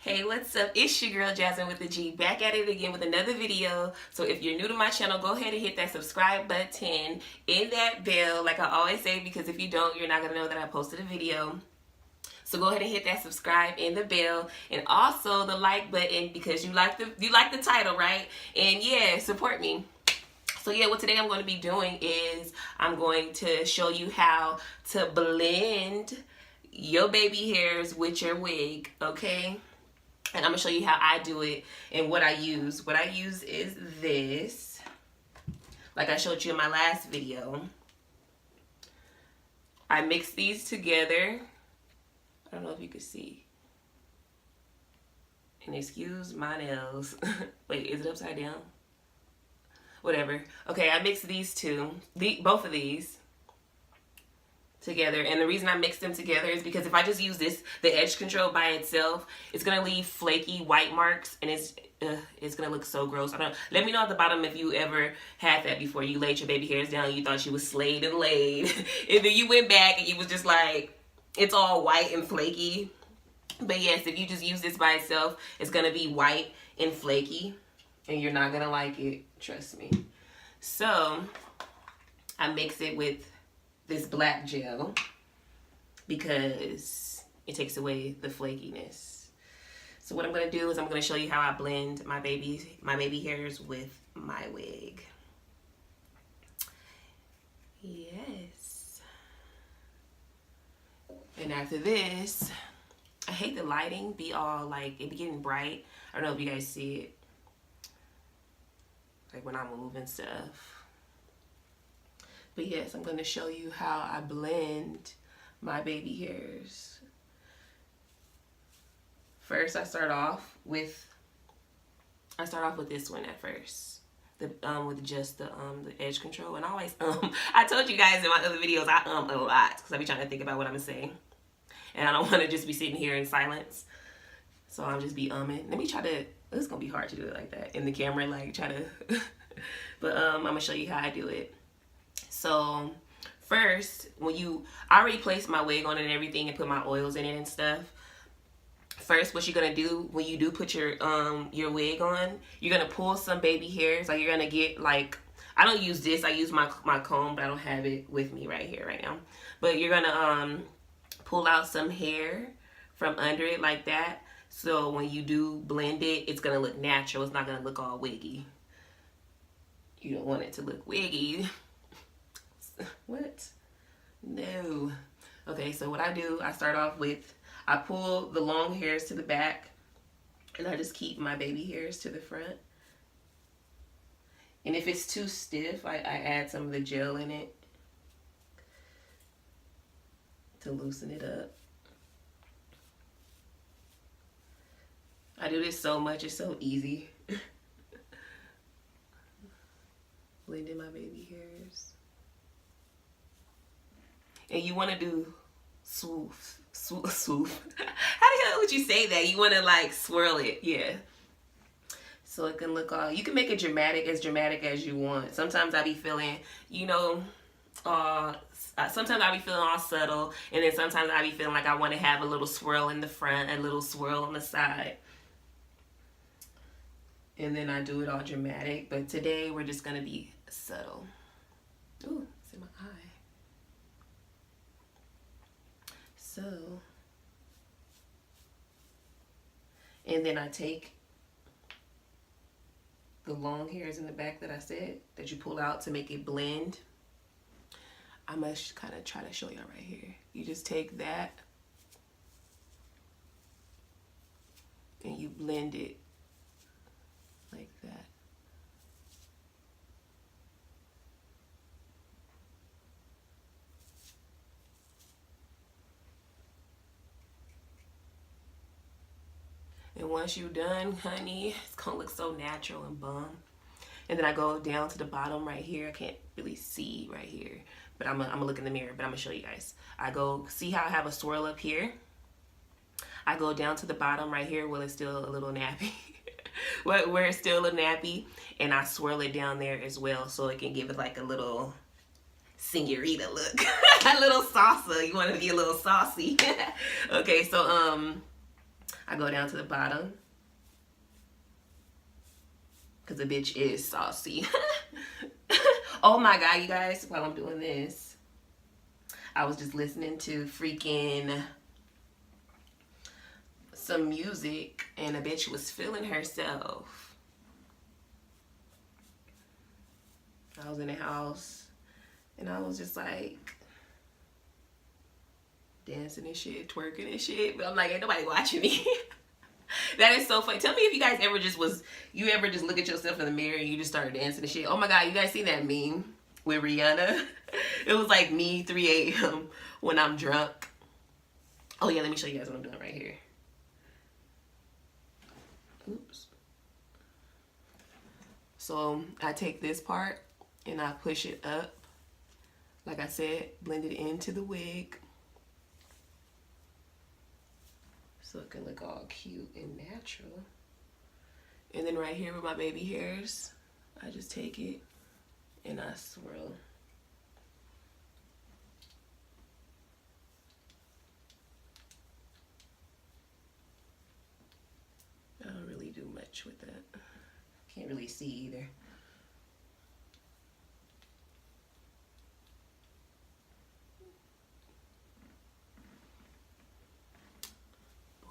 Hey, what's up? It's your girl Jasmine with the G, back at it again with another video. So if you're new to my channel, go ahead and hit that subscribe button and that bell, like I always say, because if you don't, you're not gonna know that I posted a video. So go ahead and hit that subscribe and the bell, and also the like button, because you like the title, right? And yeah, support me. So yeah, what today I'm going to be doing is I'm going to show you how to blend your baby hairs with your wig, okay? And I'm going to show you how I do it and what I use. What I use is this, like I showed you in my last video. I mix these together. I don't know if you can see. And excuse my nails. Wait, is it upside down? Whatever. Okay, I mixed these two, both of these together. And the reason I mix them together is because if I just use this, the edge control by itself, it's gonna leave flaky white marks, and it's gonna look so gross. I don't know. Let me know at the bottom if you ever had that before. You laid your baby hairs down, you thought she was slayed and laid, and then you went back and you was just like, it's all white and flaky. But yes, if you just use this by itself, it's gonna be white and flaky, and you're not gonna like it, trust me. So I mix it with this black gel because it takes away the flakiness. So what I'm gonna do is I'm gonna show you how I blend my baby hairs with my wig. Yes. And after this, I hate the lighting be all like, it be getting bright. I don't know if you guys see it, like when I move and stuff. But yes, I'm going to show you how I blend my baby hairs. First, I start off with this one at first. With just the edge control. And I always I told you guys in my other videos I a lot because I be trying to think about what I'm gonna say. And I don't want to just be sitting here in silence. So I'll just be umming. Let me try to, it's gonna be hard to do it like that in the camera, like try to but I'm gonna show you how I do it. So first, I already placed my wig on it and everything and put my oils in it and stuff. First, what you're gonna do when you do put your wig on, you're gonna pull some baby hairs. Like you're gonna get, like, I don't use this, I use my comb, but I don't have it with me right here right now. But you're gonna pull out some hair from under it like that. So when you do blend it, it's gonna look natural. It's not gonna look all wiggy. You don't want it to look wiggy. What? No. Okay, so what I do, I start off with, I pull the long hairs to the back, and I just keep my baby hairs to the front. And if it's too stiff, I add some of the gel in it to loosen it up. I do this so much, it's so easy. Blending my baby hairs. And you want to do swoop. How the hell would you say that? You want to like swirl it, yeah. So it can look all, you can make it dramatic as you want. Sometimes I be feeling, you know, sometimes I be feeling all subtle, and then sometimes I be feeling like I want to have a little swirl in the front, a little swirl on the side. And then I do it all dramatic, but today we're just going to be subtle. Ooh, it's in my eye. So, and then I take the long hairs in the back that I said, that you pull out to make it blend. I must kind of try to show y'all right here. You just take that and you blend it like that. And once you're done, honey, it's gonna look so natural and bomb. And then I go down to the bottom right here. I can't really see right here, but I'm gonna look in the mirror, but I'm gonna show you guys. I go, see how I have a swirl up here? I go down to the bottom right here where it's still a little nappy. where it's still a nappy, and I swirl it down there as well so it can give it like a little senorita look. A little salsa. You want to be a little saucy. Okay, so I go down to the bottom because the bitch is saucy. Oh my God, you guys, while I'm doing this, I was just listening to freaking some music and a bitch was feeling herself. I was in the house and I was just like dancing and shit, twerking and shit, but I'm like, ain't nobody watching me. That is so funny. Tell me if you guys ever just look at yourself in the mirror and you just started dancing and shit. Oh my God, you guys seen that meme with Rihanna? It was like me 3 a.m. when I'm drunk. Oh yeah, let me show you guys what I'm doing right here. Oops. So I take this part and I push it up. Like I said, blend it into the wig. So it can look all cute and natural. And then right here with my baby hairs, I just take it and I swirl. I don't really do much with that. Can't really see either.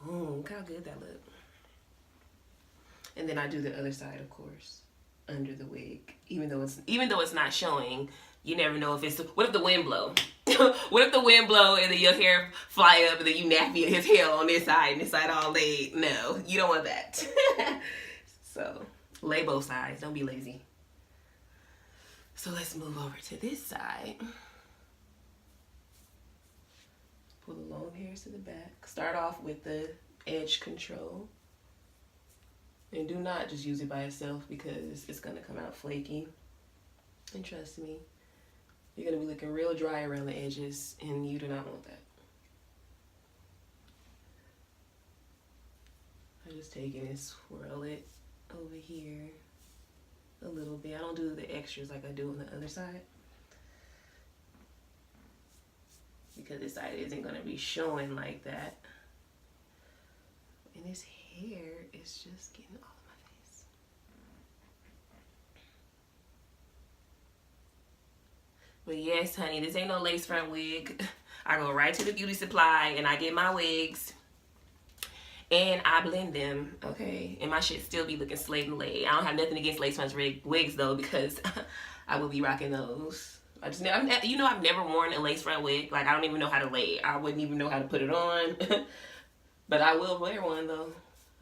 Boom, look how good that looked. And then I do the other side, of course, under the wig. Even though it's not showing, you never know if it's what if the wind blow? What if the wind blow and then your hair fly up and then you nappy as hell on this side and this side all laid? No, you don't want that. So lay both sides, don't be lazy. So let's move over to this side. Pull the long hairs to the back. Start off with the edge control. And do not just use it by itself because it's going to come out flaky. And trust me, you're going to be looking real dry around the edges and you do not want that. I just take it and swirl it over here a little bit. I don't do the extras like I do on the other side, because this side isn't going to be showing like that. And this hair is just getting all of my face. But yes, honey, this ain't no lace front wig. I go right to the beauty supply and I get my wigs and I blend them, okay? And my shit still be looking slayed and laid. I don't have nothing against lace front wigs though, because I will be rocking those. I just never, you know, I've never worn a lace front wig. Like, I don't even know how to lay it. I wouldn't even know how to put it on. But I will wear one though.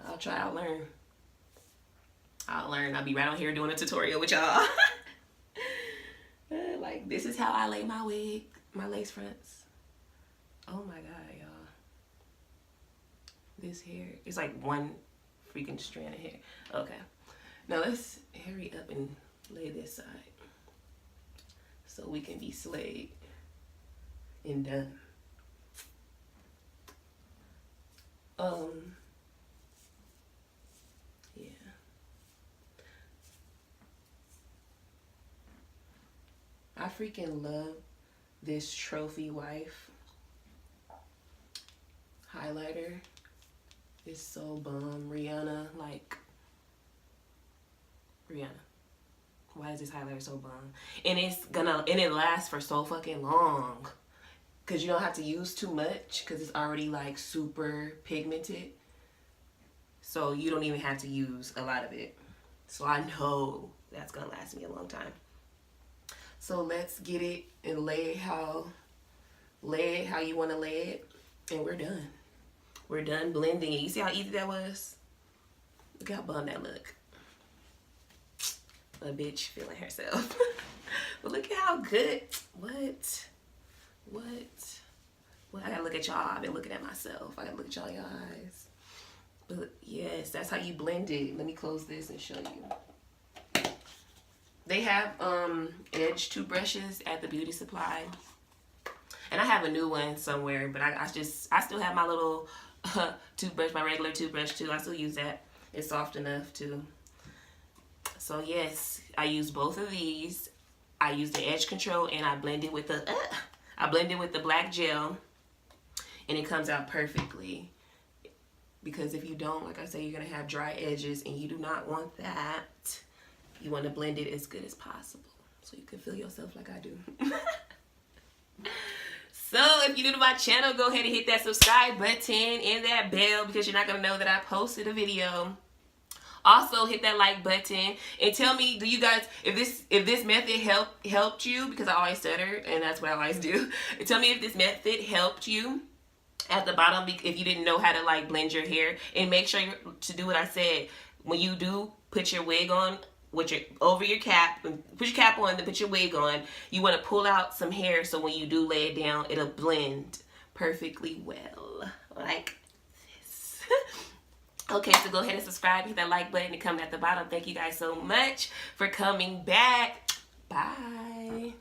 I'll try, I'll learn. I'll be right on here doing a tutorial with y'all. Like, this is how I lay my wig, my lace fronts. Oh my God, y'all. This hair, it's like one freaking strand of hair. Okay, now let's hurry up and lay this side so we can be slayed and done. Yeah. I freaking love this Trophy Wife highlighter. It's so bomb. Rihanna, like, Rihanna. Why is this highlighter so bomb? And it lasts for so fucking long. Cause you don't have to use too much, cause it's already like super pigmented. So you don't even have to use a lot of it. So I know that's gonna last me a long time. So let's get it and lay it how you wanna lay it. And we're done. We're done blending it. You see how easy that was? Look how bum that look. A bitch feeling herself. But look at how good. What? Well, I gotta look at y'all. I've been looking at myself. I gotta look at y'all eyes. But yes, that's how you blend it. Let me close this and show you. They have edge toothbrushes at the beauty supply. And I have a new one somewhere, but I still have my little toothbrush, my regular toothbrush too. I still use that. It's soft enough too. So yes, I use both of these. I use the edge control and I blend it with the black gel, and it comes out perfectly. because if you don't, like I say, you're gonna have dry edges, and you do not want that. You want to blend it as good as possible so you can feel yourself like I do. So if you're new to my channel, go ahead and hit that subscribe button and that bell, because you're not gonna know that I posted a video. Also hit that like button and tell me, do you guys, if this method helped you, because I always stutter and that's what I always do. Tell me if this method helped you at the bottom, if you didn't know how to like blend your hair. And make sure to do what I said. When you do put your wig on, over your cap, put your cap on, then put your wig on, you want to pull out some hair so when you do lay it down, it'll blend perfectly well, like this. Okay, so go ahead and subscribe, hit that like button and comment at the bottom. Thank you guys so much for coming back. Bye.